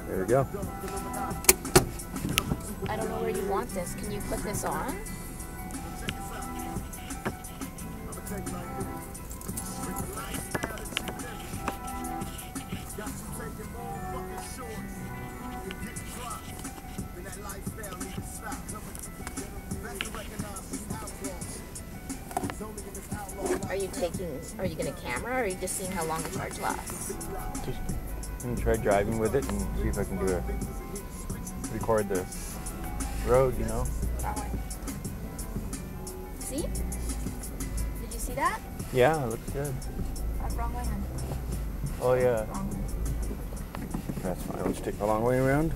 There we go. I don't know where you want this. Can you put this on? Are you gonna camera, or are you just seeing how long the charge lasts? Just gonna try driving with it and see if I can do record the road, you know. See? Did you see that? Yeah, it looks good. Wrong way, hun. Oh yeah. Wrong way. That's fine. Let's take the long way around.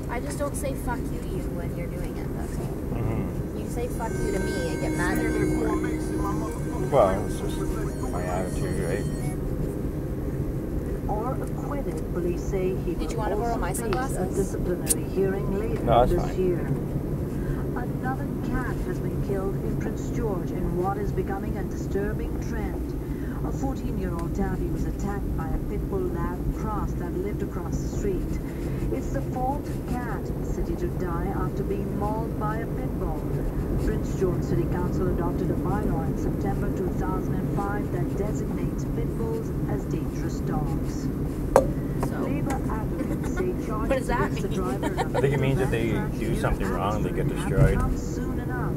I just don't say fuck you when you're doing it, that's all. You say fuck you to me and get mad at me more. Well, it's just my attitude, right? Or acquitted, police say he Did you want to borrow my sunglasses? A disciplinary hearing later this year. Another cat has been killed in Prince George in what is becoming a disturbing trend. A 14-year-old tabby was attacked by a pit bull lab cross that lived across the street. It's the fourth cat in the city to die after being mauled by a pit bull. Prince George City Council adopted a bylaw in September 2005 that designates pit bulls as dangerous dogs. Labor advocates say charges What does that against the mean? driver I think it means that they do something wrong, they get destroyed. Soon enough.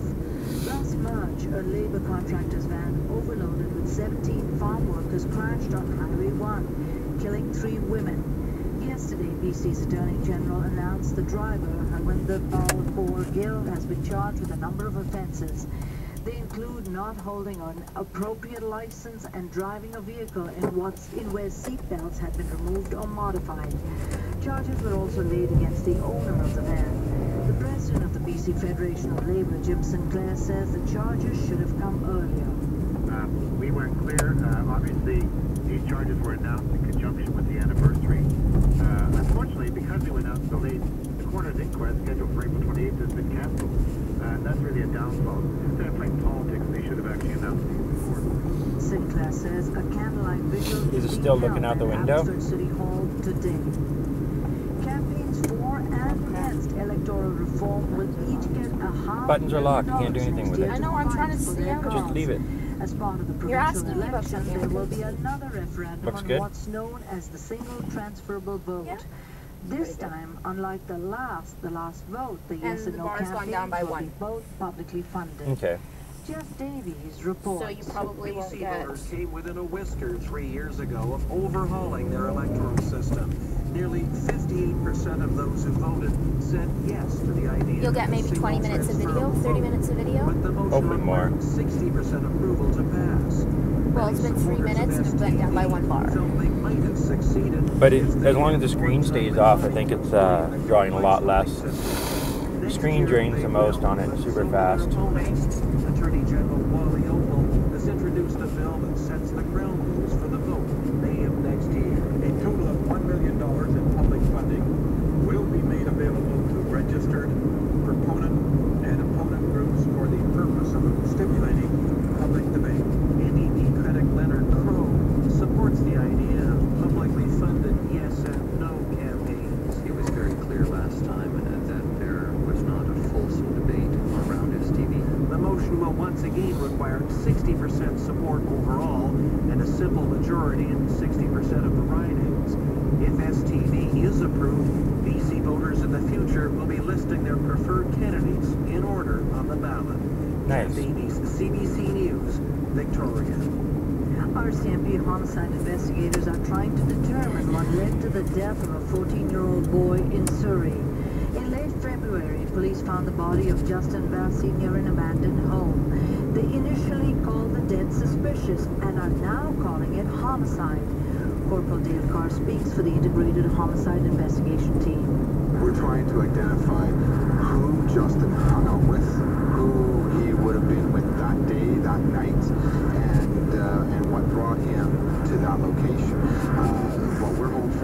Last March, a labor contractor's van overloaded with 17 farm workers crashed on Highway 1, killing 3 women. Yesterday, BC's Attorney General announced the driver, Harwinder Paul Gill, has been charged with a number of offences. They include not holding an appropriate license and driving a vehicle in where seatbelts had been removed or modified. Charges were also laid against the owner of the van. The president of the BC Federation of Labour, Jim Sinclair, says the charges should have come earlier. We weren't clear. Obviously, these charges were announced in conjunction with the anniversary. Unfortunately, because they were announced so late, the coroner's inquest scheduled for April 28th has been cancelled. That's really a downfall. Instead of playing politics, they should have actually announced these before. Sinclair says a candlelight vigil Is it still looking out the window? City Hall today. Campaigns for and against electoral reform will each get a half. Buttons are locked. You can't do anything with it. I know, I'm trying to see out. Just leave it. As part of the You're provincial asking me about election, something. there will be another referendum Looks on good. what's known as the single transferable vote. Yeah. This time, unlike the last vote, the yes and the no bar's gone campaigns down by will 1. be both publicly funded. Okay. Jeff Davies reports. So you probably won't BC get... voters came within a whisker 3 years ago of overhauling their electoral system. Nearly 58% of those who voted said yes to the idea. You'll get maybe 20 minutes of video, 30 minutes of video. But the motion Hopefully more. required 60% approval to pass. Well, it's been 3 minutes and it went down by 1 bar. Felt they might have succeeded. But as long as the screen stays off, I think it's drawing a lot less. The screen drains the most on it, super fast. Attorney General Wally Opal has introduced a bill that sets the ground rules for the vote in May of next year. A total of $1 million in public funding will be made available to registered proponent and opponent groups for the purpose of stimulating public debate. NDP critic Leonard Crowe supports the idea of publicly funded yes and no campaigns. It was very clear last time that there was not a fulsome debate around STV. The motion will once again require 60% support overall and a simple majority in 60% of the ridings. If STV is approved, BC voters in the future will be listing their preferred candidates in order on the ballot. Nice. CBC News, Victoria. RCMP homicide investigators are trying to determine what led to the death of a 14-year-old boy in Surrey. In late February, police found the body of Justin Vassy near an abandoned home. They initially called the dead suspicious and are now calling it homicide. Corporal Dale Carr speaks for the Integrated Homicide Investigation Team. We're trying to identify who Justin hung out with, who he would have been with that day, that night, and what brought him to that location. What we're hopeful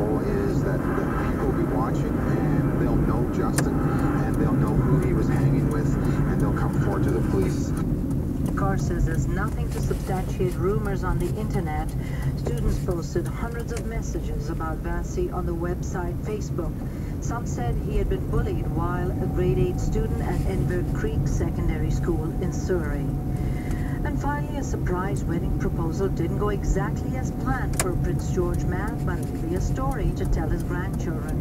Justin, and they'll know who he was hanging with, and they'll come forward to the police. Carr says there's nothing to substantiate rumors on the internet. Students posted hundreds of messages about Vasi on the website Facebook. Some said he had been bullied while a grade 8 student at Enver Creek Secondary School in Surrey. And finally, a surprise wedding proposal didn't go exactly as planned for Prince George man, but it'll be a story to tell his grandchildren.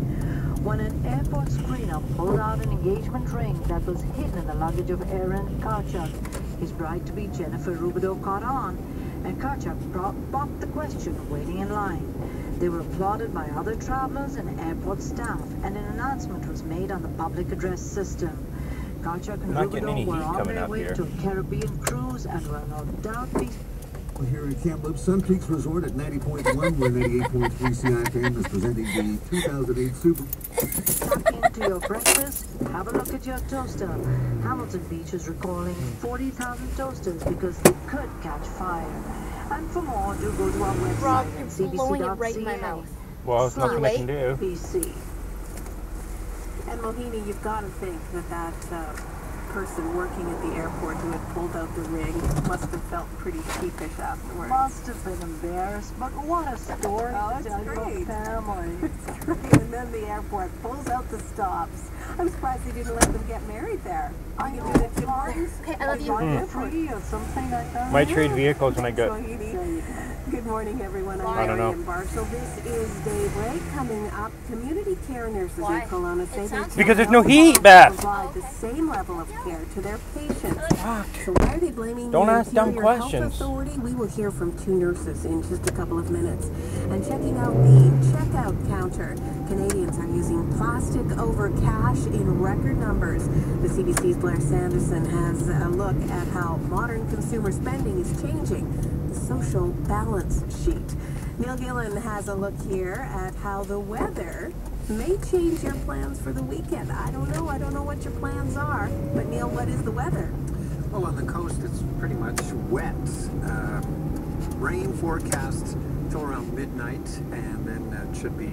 When an airport screener pulled out an engagement ring that was hidden in the luggage of Aaron Karchuk, his bride-to-be Jennifer Rubidoux caught on, and Karchuk popped the question waiting in line. They were applauded by other travelers and airport staff, and an announcement was made on the public address system. Karchuk and Rubidoux were on their way to a Caribbean cruise and will no doubt be... Well, here in Camp Lib, Sun Peaks Resort at 90.1, we're 98.3 CIFM is presenting the 2008 Super... Tuck into your breakfast, have a look at your toaster. Hamilton Beach is recalling 40,000 toasters because they could catch fire. And for more, do go to our website Rob, at you're blowing it right in my cbc.ca. mouth. Well, there's nothing I can do. BC. And Mohini, you've got to think that person working at the airport who had pulled out the ring must have felt pretty sheepish afterwards. Must have been embarrassed, but what a story Oh, to tell it's your great. family. It's great. And then the airport pulls out the stops. I'm surprised they didn't let them get married there. I You know, can do it, Tim Hortons. Okay, I love you. Like free or something like that. Might trade vehicles when I Thanks, go. Mohini. Good morning, everyone. I'm I don't know. Marian Barshall. This is Daybreak. Coming up, community care nurses Why? in Kelowna say It they sounds Because can't there's no help heat, but Beth. provide the same level of care to their patients. So why are they blaming Don't the ask dumb Interior questions. Health Authority? We will hear from 2 nurses in just a couple of minutes. And checking out the checkout counter, Canadians are using plastic over cash in record numbers. The CBC's Blair Sanderson has a look at how modern consumer spending is changing the social balance sheet. Neil Gillen has a look here at how the weather may change your plans for the weekend. I don't know what your plans are. But Neil, what is the weather? Well, on the coast, it's pretty much wet. Rain forecast till around midnight, and then it should be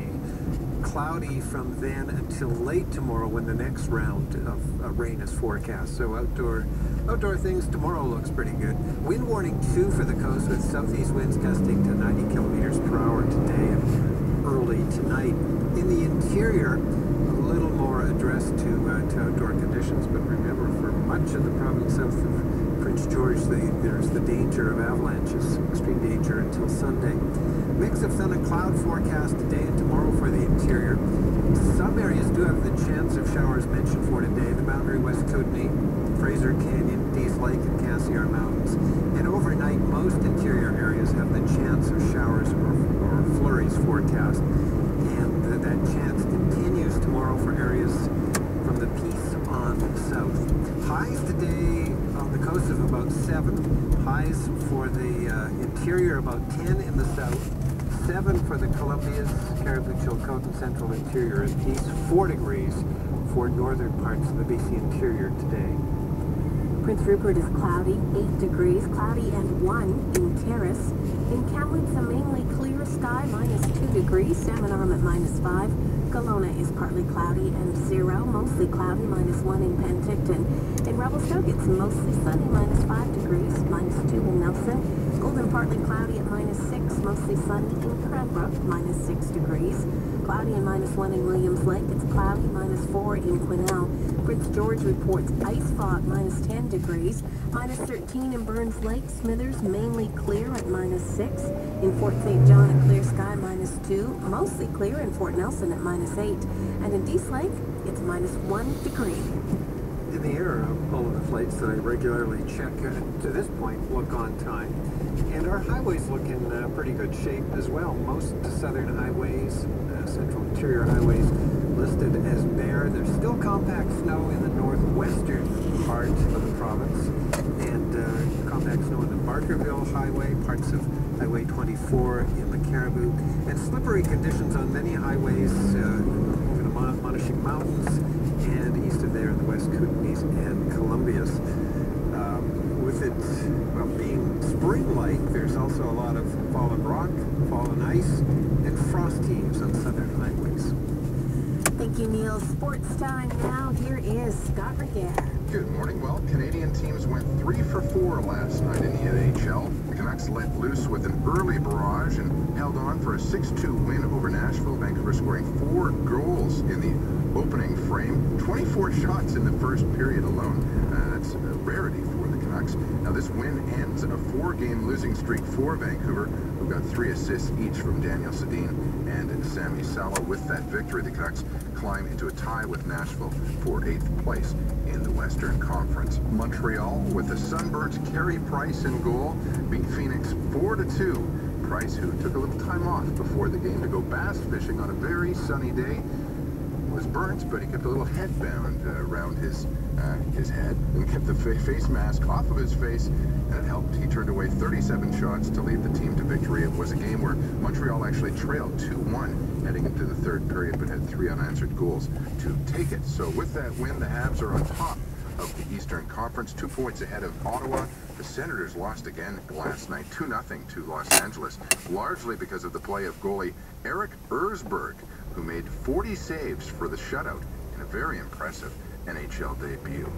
cloudy from then until late tomorrow when the next round of rain is forecast. So outdoor things tomorrow looks pretty good. Wind warning 2 for the coast with southeast winds gusting to 90 kilometers per hour today and early tonight. In the interior, a little more addressed to outdoor conditions, but remember, for much of the province south of Prince George, there's the danger of avalanches, extreme danger until Sunday. Mix of sun and cloud forecast today and tomorrow for the interior. Some areas do have the chance of showers mentioned for today. The Boundary, West Kootenay, Fraser Canyon, Dease Lake, and Cassiar Mountains. And overnight, most interior areas have the chance of showers or flurries forecast. And that chance continues tomorrow for areas from the Peace on south. Highs today on the coast of about 7. Highs for the interior about 10 in the south. 7 for the Columbias, Caribou, Chilcotin, and Central Interior and Peace. 4 degrees for northern parts of the BC interior today. Prince Rupert is cloudy, 8 degrees, cloudy and 1 in Terrace. In Kamloops, a mainly clear sky, -2 degrees, Salmon at -5. Kelowna is partly cloudy and 0, mostly cloudy, -1 in Penticton. In Revelstoke, it's mostly sunny, -5 degrees, -2 in Nelson. Golden partly cloudy at -6, mostly sunny in Cranbrook, -6 degrees. Cloudy and -1 in Williams Lake. It's cloudy, -4 in Quesnel. Prince George reports ice fog, -10 degrees. -13 in Burns Lake. Smithers mainly clear at -6. In Fort St. John, a clear sky, -2. Mostly clear in Fort Nelson at -8. And in Dease Lake, it's -1 degree. In the air, all of the flights that I regularly check to this point look on time. And our highways look in pretty good shape as well. Most southern highways, central interior highways, listed as bare. There's still compact snow in the northwestern part of the province. And compact snow in the Barkerville Highway, parts of Highway 24 in the Caribou. And slippery conditions on many highways over the Monashik Mountains and east of there in the West Kootenays and Columbias. With it being spring-like, there's also a lot of fallen rock, fallen ice, and frost heaves on southern highways. Thank Thank you, Neil. Sports time now. Here is Scott Regair. Good morning. Well, Canadian teams went 3 for 4 last night in the NHL. The Canucks let loose with an early barrage and held on for a 6-2 win over Nashville. Vancouver scoring 4 goals in the opening frame. 24 shots in the first period alone. That's a rarity for the Canucks. Now, this win ends a 4-game losing streak for Vancouver, who got 3 assists each from Daniel Sedin and Sami Salo. With that victory, the Canucks climb into a tie with Nashville for 8th place in the Western Conference. Montreal, with the Sunbirds' Carey Price in goal, beat Phoenix 4-2. Price, who took a little time off before the game to go bass fishing on a very sunny day, was burnt, but he kept a little headband around his head and kept the face mask off of his face, and it helped. He turned away 37 shots to lead the team to victory. It was a game where Montreal actually trailed 2-1 heading into the third period, but had 3 unanswered goals to take it. So with that win, the Habs are on top of the Eastern Conference, 2 points ahead of Ottawa. The Senators lost again last night, 2-0 to Los Angeles, largely because of the play of goalie Eric Erzberg, who made 40 saves for the shutout in a very impressive NHL debut.